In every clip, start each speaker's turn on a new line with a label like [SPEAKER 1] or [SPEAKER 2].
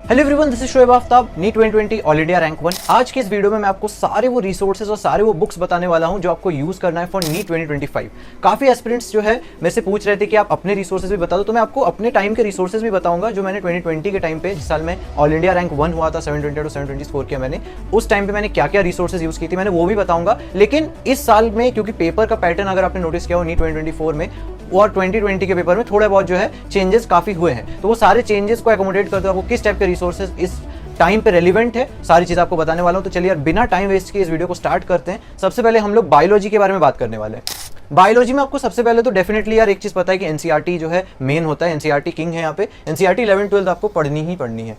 [SPEAKER 1] Hello everyone, this is Shoaib Aftab, NEET 2020 all India rank 1। आज के इस वीडियो में मैं आपको सारे वो रिसोर्सेज और सारे वो बुक्स बताने वाला हूं जो आपको यूज करना है फॉर नीट 2025। काफी एस्पिरेंट्स जो है मेरे से पूछ रहे थे कि आप अपने रिसोर्सेज भी बता दो, तो मैं आपको अपने टाइम के रिसोर्सेज भी बताऊंगा जो मैंने 2020 के टाइम पे, जिस साल में ऑल इंडिया रैंक 1 हुआ था 720 to 720 स्कोर किया मैंने, उस टाइम पे मैंने क्या क्या रिसोर्सेज यूज की थी मैंने वो भी बताऊंगा। लेकिन इस साल में क्योंकि पेपर का पैटर्न अगर आपने नोटिस किया हो नीट 2024 में और 2020 के पेपर में थोड़े बहुत जो है चेंजेस काफी हुए हैं, तो वो सारे चेंजेस को एकोमोडेट करते हुए आपको किस टाइप के रिसोर्सेज इस टाइम पे रेलिवेंट है सारी चीज आपको बताने वाला हूं। तो चलिए यार बिना टाइम वेस्ट किए इस वीडियो को स्टार्ट करते हैं। सबसे पहले हम लोग बायोलॉजी के बारे में बात करने वाले हैं। बायोलॉजी में आपको सबसे पहले तो डेफिनेटली यार एक चीज पता है कि एनसीईआरटी जो है मेन होता है, एनसीईआरटी किंग है यहाँ पे। एनसीईआरटी 11-12 आपको पढ़नी ही पढ़नी है।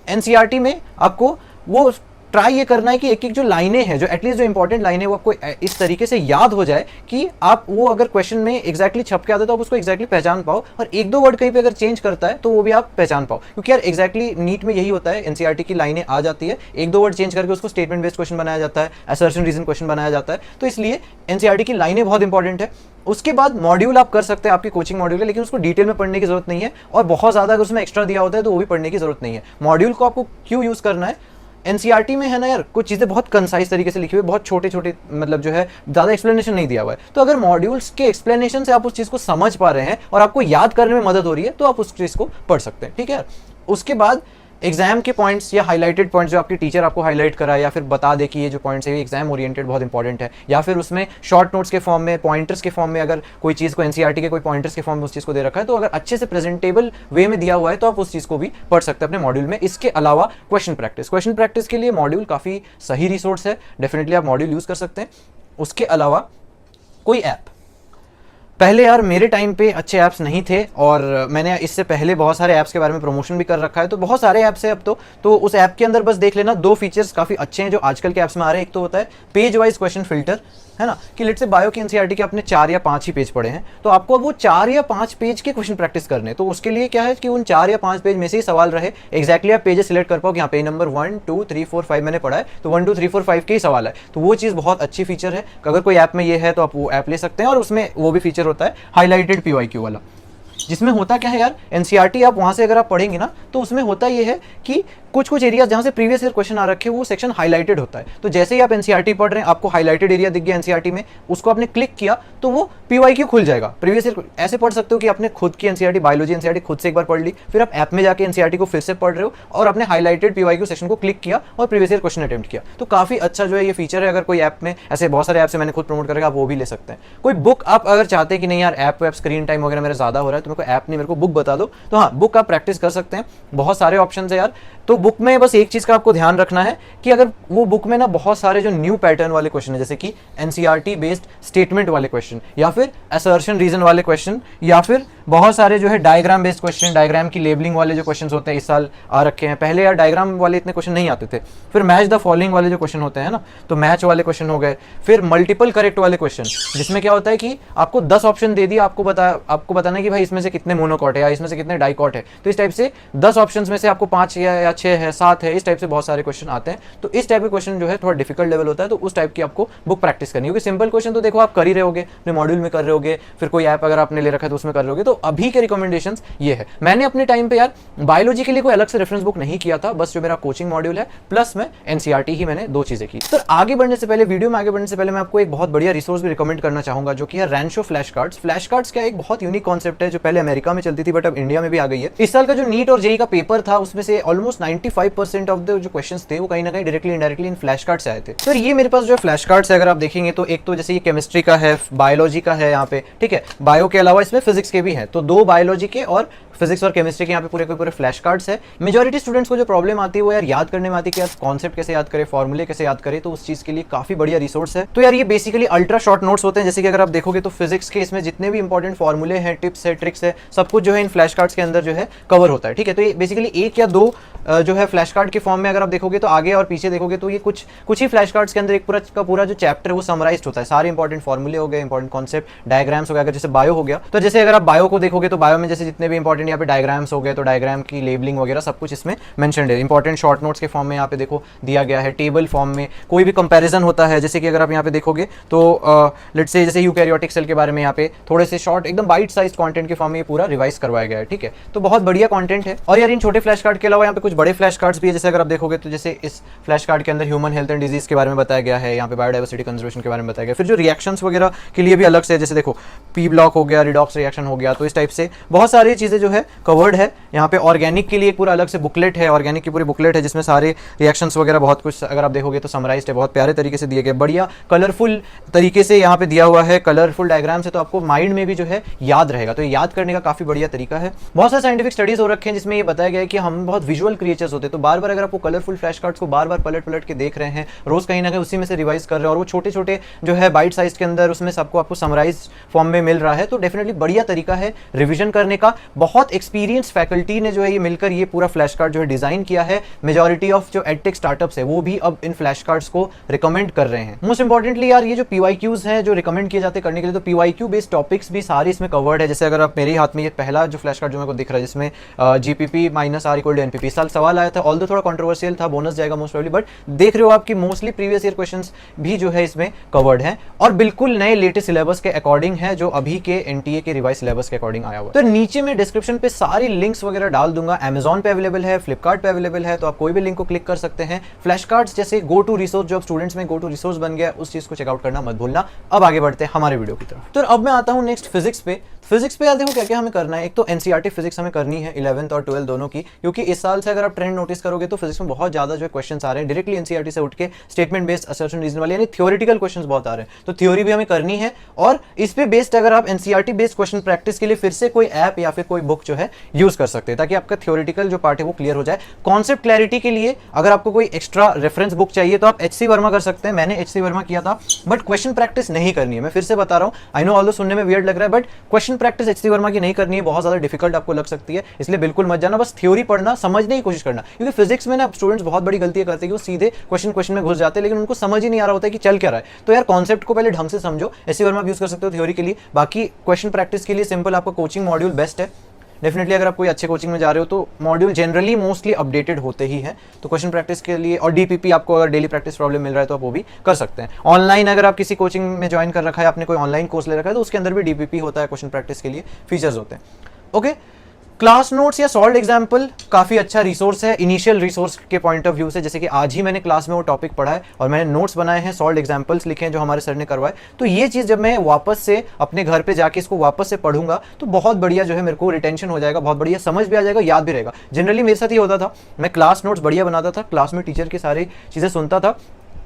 [SPEAKER 1] एनसीईआरटी में आपको वो ट्राई ये करना है कि एक एक जो लाइनें हैं, जो एटलीस्ट जो इंपॉर्टेंट लाइनें, वो आपको इस तरीके से याद हो जाए कि आप वो अगर क्वेश्चन में एग्जैक्टली छप के आते तो आप उसको एग्जैक्टली पहचान पाओ, और एक दो वर्ड कहीं पे अगर चेंज करता है तो वो भी आप पहचान पाओ। क्योंकि यार एग्जैक्टली नीट में यही होता है, एनसीईआरटी की लाइनें आ जाती है, एक दो वर्ड चेंज करके उसको स्टेटमेंट बेस्ड क्वेश्चन बनाया जाता है, असर्शन रीजन क्वेश्चन बनाया जाता है। तो इसलिए एनसीईआरटी की लाइनें बहुत इंपॉर्टेंट है। उसके बाद मॉड्यूल आप कर सकते हैं, आपकी कोचिंग मॉड्यूल है, लेकिन उसको डिटेल में पढ़ने की जरूरत नहीं है, और बहुत ज्यादा अगर उसमें एक्स्ट्रा दिया होता है तो वो भी पढ़ने की जरूरत नहीं है। मॉड्यूल को आपको क्यों यूज करना है, एनसीईआरटी में है ना यार कुछ चीज़ें बहुत कंसाइज तरीके से लिखी हुई, बहुत छोटे छोटे, मतलब जो है ज़्यादा एक्सप्लेनेशन नहीं दिया हुआ है। तो अगर मॉड्यूल्स के एक्सप्लेनेशन से आप उस चीज़ को समझ पा रहे हैं और आपको याद करने में मदद हो रही है तो आप उस चीज़ को पढ़ सकते हैं, ठीक है। उसके बाद एग्जाम के पॉइंट्स या हाईलाइटेड पॉइंट्स जो आपकी टीचर आपको हाईलाइट कराए या फिर बता दे कि ये जो पॉइंट्स है ये एग्जाम ओरिएंटेड बहुत इंपॉर्टेंट है, या फिर उसमें शॉर्ट नोट्स के फॉर्म में, पॉइंटर्स के फॉर्म में, अगर कोई चीज़ को एनसीईआरटी के कोई पॉइंटर्स के फॉर्म में उस चीज़ को दे रखा है, तो अगर अच्छे से प्रेजेंटेबल वे में दिया हुआ है तो आप उस चीज़ को भी पढ़ सकते हैं अपने मॉड्यूल में। इसके अलावा क्वेश्चन प्रैक्टिस के लिए मॉड्यूल काफ़ी सही रिसोर्स है, डेफिनेटली आप मॉड्यूल यूज़ कर सकते हैं। उसके अलावा कोई ऐप, पहले यार मेरे टाइम पे अच्छे ऐप्स नहीं थे, और मैंने इससे पहले बहुत सारे ऐप्स के बारे में प्रमोशन भी कर रखा है, तो बहुत सारे ऐप्स है अब तो उस ऐप के अंदर बस देख लेना, दो फीचर्स काफ़ी अच्छे हैं जो आजकल के ऐप्स में आ रहे हैं। एक तो होता है पेज वाइज क्वेश्चन फिल्टर, है ना, कि लेट से बायो की एनसीईआरटी के आपने 4 या 5 ही पेज पढ़े हैं, तो आपको वो 4 या 5 पेज के क्वेश्चन प्रैक्टिस करने, तो उसके लिए क्या है कि उन 4 या 5 पेज में से ही सवाल रहे, एग्जैक्टली आप पेजेस सिलेक्ट कर पाओ कि यहाँ पे नंबर 1 2 3 4 5 मैंने पढ़ा है, तो 1 2 3 4 5 के ही सवाल है। तो वो चीज़ बहुत अच्छी फीचर है, अगर कोई ऐप में ये है तो आप वो ऐप ले सकते हैं। और उसमें वो भी फीचर होता है हाईलाइटेड पीवाईक्यू वाला, जिसमें होता क्या है यार, एनसीईआरटी आप वहां से अगर आप पढ़ेंगे ना तो उसमें होता ये है कि कुछ कुछ एरिया जहां से प्रीवियस ईयर क्वेश्चन आ रखे वो सेक्शन हाईलाइटेड होता है। तो जैसे ही आप एनसीईआरटी पढ़ रहे हैं, आपको हाईलाइटेड एरिया दिख गया एनसीईआरटी में, उसको आपने क्लिक किया तो वो पीवाईक्यू खुल जाएगा प्रीवियस ईयर। ऐसे पढ़ सकते हो कि आपने खुद की एनसीईआरटी, बायोलॉजी एनसीईआरटी खुद से एक बार पढ़ ली, फिर आप ऐप में जाके एनसीईआरटी को फिर से पढ़ रहे हो और अपने हाईलाइटेड पीवाईक्यू सेक्शन को क्लिक किया और प्रीवियस ईयर क्वेश्चन अटेम्प्ट किया। तो काफी अच्छा जो है ये फीचर है। अगर कोई ऐप में, ऐसे बहुत सारे ऐप से मैंने खुद प्रमोट करेगा, आप वो भी ले सकते हैं। कोई बुक आप अगर चाहते हैं कि नहीं यार ऐप स्क्रीन टाइम वगैरह मेरा ज्यादा हो रहा है, तो मेरे को ऐप नहीं, मेरे को बुक बता दो, तो हाँ बुक आप प्रैक्टिस कर सकते हैं। बहुत सारे ऑप्शन है यार। तो बुक में बस एक चीज का आपको ध्यान रखना है कि अगर वो बुक में ना बहुत सारे जो न्यू पैटर्न वाले क्वेश्चन है, जैसे कि एनसीईआरटी बेस्ड स्टेटमेंट वाले क्वेश्चन, या फिर असर्शन रीजन वाले क्वेश्चन, या फिर बहुत सारे जो है डायग्राम बेस्ड क्वेश्चन, डायग्राम की लेबलिंग वाले जो क्वेश्चन होते हैं इस साल आ रखे हैं। पहले यार डायग्राम वाले इतने क्वेश्चन नहीं आते थे। फिर मैच द फॉलोइंग वाले जो क्वेश्चन होते हैं ना, तो मैच वाले क्वेश्चन हो गए। फिर मल्टीपल करेक्ट वाले क्वेश्चन, जिसमें क्या होता है कि आपको 10 ऑप्शन दे दिया, आपको बताना है कि भाई इसमें से कितने मोनोकॉट है या इसमें से कितने डाइकॉट है। तो इस टाइप से 10 ऑप्शन में से आपको 5 या 6 है, 7 है, इस टाइप से बहुत सारे क्वेश्चन आते हैं। तो इस टाइप के क्वेश्चन जो है थोड़ा डिफिकल्ट लेवल होता है, तो उस टाइप की आपको बुक प्रैक्टिस करनी होगी। सिंपल क्वेश्चन तो देखो आप कर ही रहे होगे, अपने मॉड्यूल में कर रहे होगे, फिर कोई ऐप अगर आपने ले रखा है तो उसमें कर रहे होगे। तो अभी के रिकमेंडेशंस ये है। मैंने अपने टाइम पे यार बायोलॉजी के लिए कोई अलग से रेफरेंस बुक नहीं किया था, बस जो मेरा कोचिंग मॉड्यूल है प्लस में एनसीईआरटी ही मैंने 2 चीजें की। तो आगे बढ़ने से पहले, वीडियो में आगे बढ़ने से पहले मैं आपको एक बहुत बढ़िया रिसोर्स भी रिकमेंड करना चाहूंगा, जो कि है रैंशो फ्लैश कार्ड्स। फ्लैश कार्ड्स क्या एक बहुत यूनिक कॉन्सेप्ट है जो पहले अमेरिका में चलती थी बट अब इंडिया में भी आ गई है। इस साल का जो नीट और जेईई का पेपर था उसमें से ऑलमोस्ट 95% ऑफ द जो क्वेश्चंस थे वो कहीं ना कहीं डायरेक्टली इनडायरेक्टली इन फ्लैश कार्ड से आए थे। तो ये मेरे पास जो फ्लैश कार्ड्स है, अगर आप देखेंगे तो एक तो जैसे ये केमिस्ट्री का है, बायोलॉजी का है यहाँ पे, ठीक है, बायो के अलावा इसमें फिजिक्स के भी हैं, तो 2 बायोलॉजी के और फिजिक्स और केमिस्ट्री के यहाँ पे पूरे के पूरे फ्लैश कार्ड्स है। मेजॉरिटी स्टूडेंट्स को जो प्रॉब्लम आती है वो यार याद करने में आती है कि यार कॉन्सेप्ट कैसे याद करें, फॉर्मूले कैसे याद करें, तो उस चीज के लिए काफी बढ़िया रिसोर्स है। तो यार ये बेसिकली अल्ट्रा शॉर्ट नोट्स होते हैं, जैसे कि अगर आप देखोगे तो फिजिक्स के इसमें जितने भी इंपॉर्टेंट फॉर्मूले हैं, टिप्स है, ट्रिक्स है, सब कुछ जो है इन फ्लैश कार्ड्स के अंदर जो है कवर होता है, ठीक है। तो ये बेसिकली 1 या 2 जो है फ्लैश कार्ड के फॉर्म में अगर आप देखोगे तो आगे और पीछे देखोगे तो ये कुछ ही फ्लैश कार्ड्स के अंदर एक पूरा का पूरा जो चैप्टर है वो समराइज्ड होता है। सारे इंपॉर्टेंट फॉर्मूले हो गए, इंपॉर्टेंट कॉन्सेप्ट, डायग्राम्स हो गए। अगर जैसे बायो हो गया तो जैसे अगर आप बायो को देखोगे तो बायो में जैसे जितने भी इंपॉर्टेंट यहाँ पे डायग्राम्स हो गए, तो डायग्राम की लेबलिंग वगैरह सब कुछ इसमें मेंशन्ड है। इंपॉर्टेंट शॉर्ट नोट्स के फॉर्म में यहाँ पे देखो दिया गया है, टेबल फॉर्म में कोई भी कंपैरिजन होता है, जैसे कि अगर आप यहाँ पे देखोगे तो लेट्स से जैसे यूकैरियोटिक सेल के बारे में यहाँ पे थोड़े से शॉर्ट एकदम बाइट साइज कंटेंट के फॉर्म में ये पूरा रिवाइज करवाया गया है, ठीक है। तो बहुत बढ़िया कंटेंट है। और यार इन छोटे फ्लैश कार्ड के अलावा यहाँ पे कुछ बड़े फ्लैश कार्ड्स भी है, जैसे अगर आप देखोगे तो जैसे इस फ्लैश कार्ड के अंदर ह्यूमन हेल्थ एंड डिजीज के बारे में बताया गया है, यहाँ पे बायोडाइवर्सिटी कंजर्वेशन के बारे में बताया गया। फिर जो रिएक्शंस वगैरह के लिए भी अलग से, जैसे देखो पी ब्लॉक हो गया, रिडॉक्स रिएक्शन हो गया, तो इस टाइप से बहुत सारी चीज़ें जो है कवर्ड है। यहाँ पे ऑर्गेनिक के लिए पूरा अलग से बुकलेट है, ऑर्गेनिक की पूरी बुकलेट है जिसमें सारे रिएक्शंस वगैरह बहुत कुछ अगर आप देखोगे तो समराइज्ड है, बहुत प्यारे तरीके से दिए गए, बढ़िया कलरफुल तरीके से यहाँ पे दिया हुआ है, कलरफुल डायग्राम से, तो आपको माइंड में भी जो है याद रहेगा। तो ये याद करने का काफी बढ़िया तरीका है। बहुत सारे साइंटिफिक स्टडीज हो रखे हैं जिसमें ये बताया गया है कि हम बहुत विजुअल क्रिएचर्स होते हैं, तो बार बार अगर आपको कलरफुल फ्लैश कार्ड्स को बार बार पलट पलट के देख रहे हैं, रोज कहीं ना कहीं उसी में से रिवाइज कर रहे हैं, और वो छोटे छोटे जो है बाइट साइज के अंदर उसमें सबको आपको समराइज फॉर्म में मिल रहा है, तो डेफिनेटली बढ़िया तरीका है रिविजन करने का। बहुत एक्सपीरियंस फैकल्टी ने जो है ये मिलकर ये पूरा फ्लैश कार्ड जो है डिजाइन किया है। मेजॉरिटी ऑफ जो एडटेक स्टार्टअप्स है वो भी अब इन फ्लैश कार्ड्स को रिकमेंड कर रहे हैं। मोस्ट इंपॉर्टेंटली यार ये जो पीवाईक्यूज हैं जो रिकमेंड किए जाते हैं करने के लिए, तो पीवाईक्यू बेस्ड टॉपिक्स भी सारे इसमें कवर्ड है। जैसे अगर आप मेरे हाथ में ये पहला जो फ्लैश कार्ड जो मेरे को दिख रहा है जिसमें GPP minus R equal to NPP, साल सवाल आया था, ऑल्दो थोड़ा कंट्रोवर्शियल था, बोनस जाएगा मोस्ट प्रोबेबली, बट देख रहे हो आपकी मोस्टली प्रीवियस ईयर क्वेश्चंस भी जो है इसमें कवर्ड है और बिल्कुल नए लेटेस्ट सिलेबस के अकॉर्डिंग है, जो अभी के एनटीए के रिवाइज सिलेबस के अकॉर्डिंग आया हुआ है। तो नीचे में डिस्क्रिप्शन पे सारी लिंक्स वगैरह डाल दूंगा। अमेजॉन पे अवेलेबल है, फ्लिपकार्ट पे अवेलेबल है, तो आप कोई भी लिंक को क्लिक कर सकते हैं। फ्लैश कार्ड्स जैसे गो टू रिसोर्स, जो स्टूडेंट्स में गो टू रिसोर्स बन गया, उस चीज को चेकआउट करना मत भूलना। अब आगे बढ़ते हैं हमारे वीडियो की तरफ। तो अब मैं आता हूं नेक्स्ट फिजिक्स पे। फिजिक्स पे यार देखो क्या क्या हमें करना है। एक तो एनसीईआरटी फिजिक्स हमें करनी है 11th और 12th दोनों की, क्योंकि इस साल से अगर आप ट्रेंड नोटिस करोगे तो फिजिक्स में बहुत ज्यादा जो क्वेश्चंस आ रहे हैं डायरेक्टली एनसीईआरटी से उठ के स्टेटमेंट बेस्ड असर्शन रीजन वाले, यानी थ्योरेटिकल क्वेश्चंस बहुत आ रहे हैं। तो थ्योरी भी हमें करनी है, और इस पे बेस्ड अगर आप एनसीईआरटी बेस्ड क्वेश्चन प्रैक्टिस के लिए फिर से कोई ऐप या फिर कोई बुक जो है यूज कर सकते हैं, ताकि आपका थ्योरेटिकल जो पार्ट है वो क्लियर हो जाए। कॉन्सेप्ट क्लैरिटी के लिए अगर आपको कोई एक्स्ट्रा रेफरेंस बुक चाहिए तो आप एचसी वर्मा कर सकते हैं। मैंने एचसी वर्मा किया था, बट क्वेश्चन प्रैक्टिस नहीं करनी है। मैं फिर से बता रहा हूं, आई नो ऑल्दो सुनने में वियर्ड लग रहा है, but question practice HC Verma की नहीं करनी है, बहुत ज्यादा डिफिकल्ट आपको लग सकती है, इसलिए बिल्कुल मत जाना। बस थ्योरी पढ़ना, समझने की कोशिश करना, क्योंकि फिजिक्स में ना स्टूडेंट्स बहुत बड़ी गलतियां करते हैं कि वो सीधे क्वेश्चन में घुस जाते हैं, लेकिन उनको समझ ही नहीं आ रहा होता है कि चल क्या रहा है। तो यार कॉन्सेप्ट को पहले ढंग से समझो। एचसी वर्मा यूज कर सकते हो थ्योरी के लिए, बाकी क्वेश्चन प्रैक्टिस के लिए सिंपल आपका कोचिंग मॉड्यूल बेस्ट है। डेफिनेटली अगर आप कोई अच्छे कोचिंग में जा रहे हो तो मॉड्यूल जनरली मोस्टली अपडेटेड होते ही हैं, तो क्वेश्चन प्रैक्टिस के लिए। और डीपीपी आपको अगर डेली प्रैक्टिस प्रॉब्लम मिल रहा है तो आप वो भी कर सकते हैं। ऑनलाइन अगर आप किसी कोचिंग में ज्वाइन कर रखा है, आपने कोई ऑनलाइन कोर्स ले रखा है, तो उसके अंदर भी डीपीपी होता है, क्वेश्चन प्रैक्टिस के लिए फीचर्स होते हैं। ओके, क्लास नोट्स या सॉल्व एग्जाम्पल काफ़ी अच्छा रिसोर्स है इनिशियल रिसोर्स के पॉइंट ऑफ व्यू से। जैसे कि आज ही मैंने क्लास में वो टॉपिक पढ़ा है और मैंने नोट्स बनाए हैं, सॉल्व एग्जाम्पल्स लिखे हैं जो हमारे सर ने करवाए। तो ये चीज़ जब मैं वापस से अपने घर पे जाके इसको वापस से पढ़ूंगा तो बहुत बढ़िया जो है मेरे को रिटेंशन हो जाएगा, बहुत बढ़िया समझ भी आ जाएगा, याद भी रहेगा। जनरली मेरे साथ ये होता था, मैं क्लास नोट्स बढ़िया बनाता था, क्लास में टीचर की सारी चीज़ें सुनता था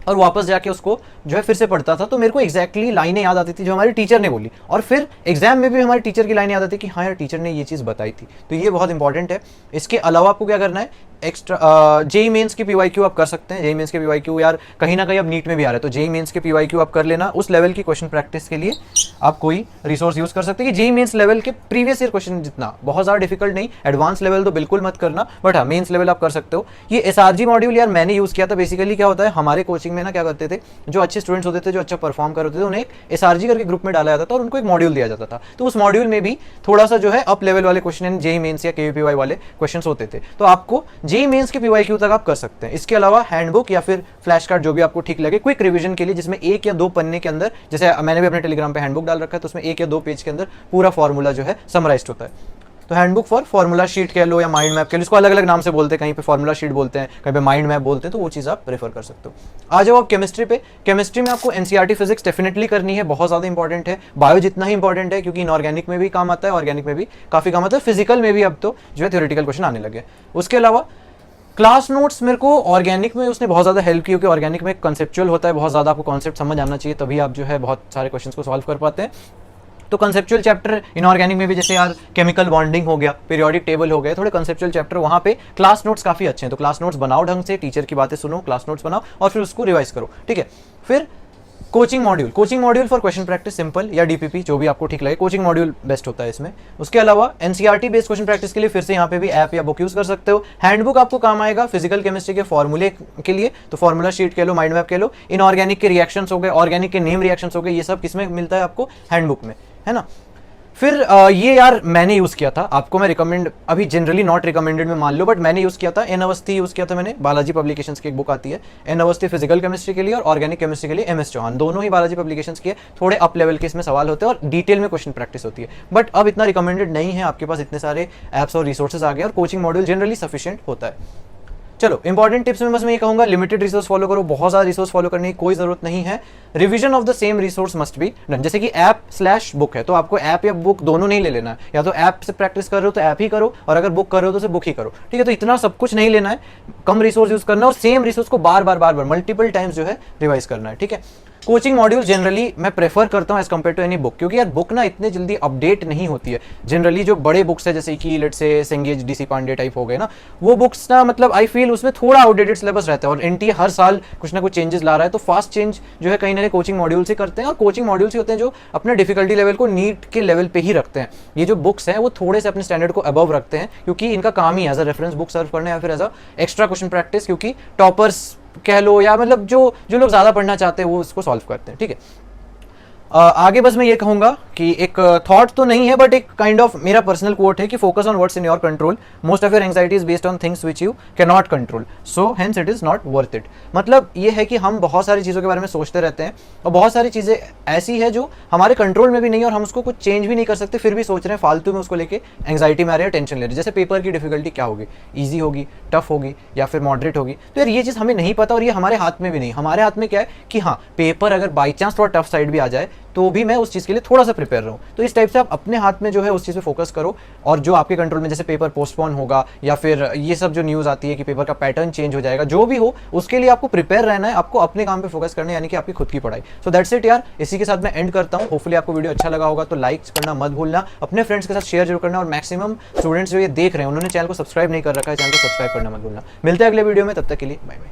[SPEAKER 1] और वापस जाके उसको जो है फिर से पढ़ता था, तो मेरे को एक्जैक्टली लाइनें याद आती थी जो हमारे टीचर ने बोली, और फिर एग्जाम में भी हमारे टीचर की लाइनें याद आती कि हाँ यार टीचर ने ये चीज़ बताई थी। तो ये बहुत इंपॉर्टेंट है। इसके अलावा आपको क्या करना है, एक्स्ट्रा जेई मेंस के पीवाईक्यू आप कर सकते हैं। जेई मेंस के पीवाईक्यू यार कहीं ना कहीं अब नीट में भी आ रहा है, तो जेई मेंस के पीवाईक्यू आप कर लेना। उस लेवल की क्वेश्चन प्रैक्टिस के लिए आप कोई रिसोर्स यूज कर सकते हैं कि जेई मेंस लेवल के प्रीवियस ईयर क्वेश्चन जितना, बहुत ज़्यादा डिफिकल्ट नहीं, एडवांस लेवल तो बिल्कुल मत करना, बट हाँ मेंस लेवल आप कर सकते हो। ये एसआरजी मॉड्यूल यार मैंने यूज किया था। बेसिकली क्या होता है, हमारे कोचिंग में ना क्या करते थे, जो अच्छे स्टूडेंट्स होते थे, जो अच्छा परफॉर्म कर होते थे, उन्हें एक एसआरजी करके ग्रुप में डाला जाता था और उनको एक मॉड्यूल दिया जाता था। तो उस मॉड्यूल में भी थोड़ा सा जो है अप लेवल वाले क्वेश्चन, जेई मेंस या केवीपीवाई वाले क्वेश्चन होते थे, तो आपको जेई मेंस के पीवाईक्यू तक आप कर सकते हैं। इसके अलावा हैंडबुक या फिर फ्लैश कार्ड जो भी आपको ठीक लगे, क्विक रिवीजन के लिए, जिसमें 1 या 2 पन्ने के अंदर, जैसे मैंने भी अपने टेलीग्राम पे हैंडबुक डाल रखा है, तो उसमें 1 या 2 पेज के अंदर पूरा फॉर्मूला जो है समराइज्ड होता है। तो हैंडबुक फॉर फॉर्मूला शीट कह लो या माइंड मैप कह लो, इसको अलग अलग नाम से बोलते हैं, कहीं पे फॉर्मूला शीट बोलते हैं, कहीं पे माइंड मैप बोलते हैं, तो वो चीज़ आप रेफर कर सकते हो। आ जाओ आप केमिस्ट्री पे। केमिस्ट्री में आपको एनसीईआरटी फिजिक्स डेफिनेटली करनी है, बहुत ज़्यादा इंपॉर्टेंट है। बायो जितना ही इंपॉर्टेंट है, क्योंकि इनऑर्गेनिक में भी काम आता है, ऑर्गेनिक में भी काफ़ी काम आता है, फिजिकल में भी अब तो जो है थ्योरेटिकल क्वेश्चन आने लगे। उसके अलावा क्लास नोट्स मेरे को ऑर्गेनिक में उसने बहुत ज़्यादा हेल्प की, क्योंकि ऑर्गेनिक में कंसेप्चुअल होता है, बहुत ज़्यादा आपको कॉन्सेप्ट समझ आना चाहिए, तभी आप जो है बहुत सारे क्वेश्चंस को सॉल्व कर पाते हैं। तो कंसेप्चुअल चैप्टर इनऑर्गेनिक में भी, जैसे यार केमिकल बॉन्डिंग हो गया, पीरियोडिक टेबल हो गए, थोड़े कंसेप्चुअल चैप्टर, वहाँ पे क्लास नोट्स काफ़ी अच्छे हैं। तो क्लास नोट्स बनाओ ढंग से, टीचर की बातें सुनो, क्लास नोट्स बनाओ और फिर उसको रिवाइज करो, ठीक है। फिर coaching module for question practice simple या डीपीपी जो भी आपको ठीक लगे, कोचिंग मॉड्यूल बेस्ट होता है इसमें। उसके अलावा एनसीईआरटी बेस्ड क्वेश्चन प्रैक्टिस के लिए फिर से यहाँ पे भी ऐप या बुक यूज कर सकते हो। हैंडबुक आपको काम आएगा फिजिकल केमिस्ट्री के फॉर्मूले के लिए, तो फॉर्मूला शीट कह लो, माइंड मैप कह लो। इनऑर्गेनिक के रिएक्शंस हो गए, ऑर्गेनिक के नेम रिएक्शंस हो गए, ये सब किसमें मिलता है आपको, हैंडबुक में, है ना। फिर ये यार मैंने यूज़ किया था, आपको मैं रिकमेंड, अभी जनरली नॉट रिकमेंडेड में मान लो, बट मैंने यूज़ किया था, एन अवस्थी यूज़ किया था मैंने, बालाजी पब्लिकेशंस की एक बुक आती है एन अवस्थी फिजिकल केमिस्ट्री के लिए और ऑर्गेनिक केमिस्ट्री के लिए, एम एस चौहान, दोनों ही बालाजी पब्लिकेशंस की है। थोड़े अप लेवल के इसमें सवाल होते हैं और डिटेल में क्वेश्चन प्रैक्टिस होती है, बट अब इतना रिकमेंडेड नहीं है, आपके पास इतने सारे ऐप्स और रिसोर्सेज आ गए और कोचिंग मॉड्यूल जनरली सफिशिएंट होता है। चलो इंपॉर्टेंट टिप्स में बस मैं ये कहूंगा, लिमिटेड रिसोर्स फॉलो करो, बहुत सारा रिसोर्स फॉलो करने की कोई जरूरत नहीं है। Revision of the same resource must be done. जैसे कि ऐप स्लैश बुक है तो आपको ऐप या बुक दोनों नहीं ले लेना है, या तो ऐप से प्रैक्टिस कर रहे हो तो ऐप ही करो, और अगर बुक कर रहे हो तो सिर्फ बुक ही करो, ठीक है। तो इतना सब कुछ नहीं लेना है, कम रिसोर्स यूज करना है और सेम रिसोर्स को बार बार मल्टीपल टाइम्स जो है रिवाइज करना है, ठीक है। कोचिंग मॉड्यूल जनरली मैं प्रेफर करता हूं as compare to any book, क्योंकि यार बुक ना इतने जल्दी अपडेट नहीं होती है। जनरली जो बड़े बुक्स है जैसे कि let's say Cengage DC Pandey type हो गए ना, वो बुक्स ना मतलब आई फील उसमें थोड़ा आउटडेटेड सिलेबस रहता है, और एनटीए हर साल कुछ ना कुछ चेंजेस ला रहा है, तो फास्ट चेंज जो है कहीं ना कहीं कोचिंग मॉड्यूल से करते हैं, और कोचिंग मॉड्यूल से होते हैं जो अपने डिफिकल्टी लेवल को नीट के लेवल पे ही रखते हैं। ये जो बुक्स हैं वो थोड़े से अपने स्टैंडर्ड को अबव रखते हैं, क्योंकि इनका काम ही as a reference book serve करना या फिर as a extra question practice, क्योंकि टॉपर्स कह लो या मतलब जो लोग ज्यादा पढ़ना चाहते हैं वो इसको सॉल्व करते हैं, ठीक है। आगे बस मैं ये कहूंगा कि एक थॉट तो नहीं है बट एक काइंड ऑफ मेरा पर्सनल कोट है कि focus on what's in your control, most of your anxiety is based on things which you can not control, so hence it is not worth it. मतलब ये है कि हम बहुत सारी चीज़ों के बारे में सोचते रहते हैं और बहुत सारी चीज़ें ऐसी है जो हमारे कंट्रोल में भी नहीं है और हम उसको कुछ चेंज भी नहीं कर सकते, फिर भी सोच रहे हैं फालतू में उसको लेके एंजाइटी में आ रहे हैं, टेंशन ले रहे हैं। जैसे पेपर की डिफिकल्टी क्या होगी, ईजी होगी, टफ होगी या फिर मॉडरेट होगी, तो यार ये चीज़ हमें नहीं पता और ये हमारे हाथ में भी नहीं। हमारे हाथ में क्या है कि हाँ पेपर अगर बाई चांस थोड़ा टफ साइड भी आ जाए तो भी मैं उस चीज़ के लिए थोड़ा सा प्रिपेयर रहूँ। तो इस टाइप से आप अपने हाथ में जो है उस चीज़ पे फोकस करो, और जो आपके कंट्रोल में जैसे पेपर पोस्टपोन होगा या फिर ये सब जो न्यूज़ आती है कि पेपर का पैटर्न चेंज हो जाएगा, जो भी हो उसके लिए आपको प्रिपेयर रहना है, आपको अपने काम पे फोकस करना है, यानी कि आपकी खुद की पढ़ाई। सो दैट्स इट यार, इसी के साथ मैं एंड करता हूँ। होपफुली आपको वीडियो अच्छा लगा होगा, तो लाइक करना मत भूलना, अपने फ्रेंड्स के साथ शेयर जरूर करना, और मैक्सिमम स्टूडेंट्स जो ये देख रहे हैं उन्होंने चैनल को सब्सक्राइब नहीं कर रखा है, चैनल को सब्सक्राइब करना मत भूलना। मिलते हैं अगले वीडियो में, तब तक के लिए बाय बाय।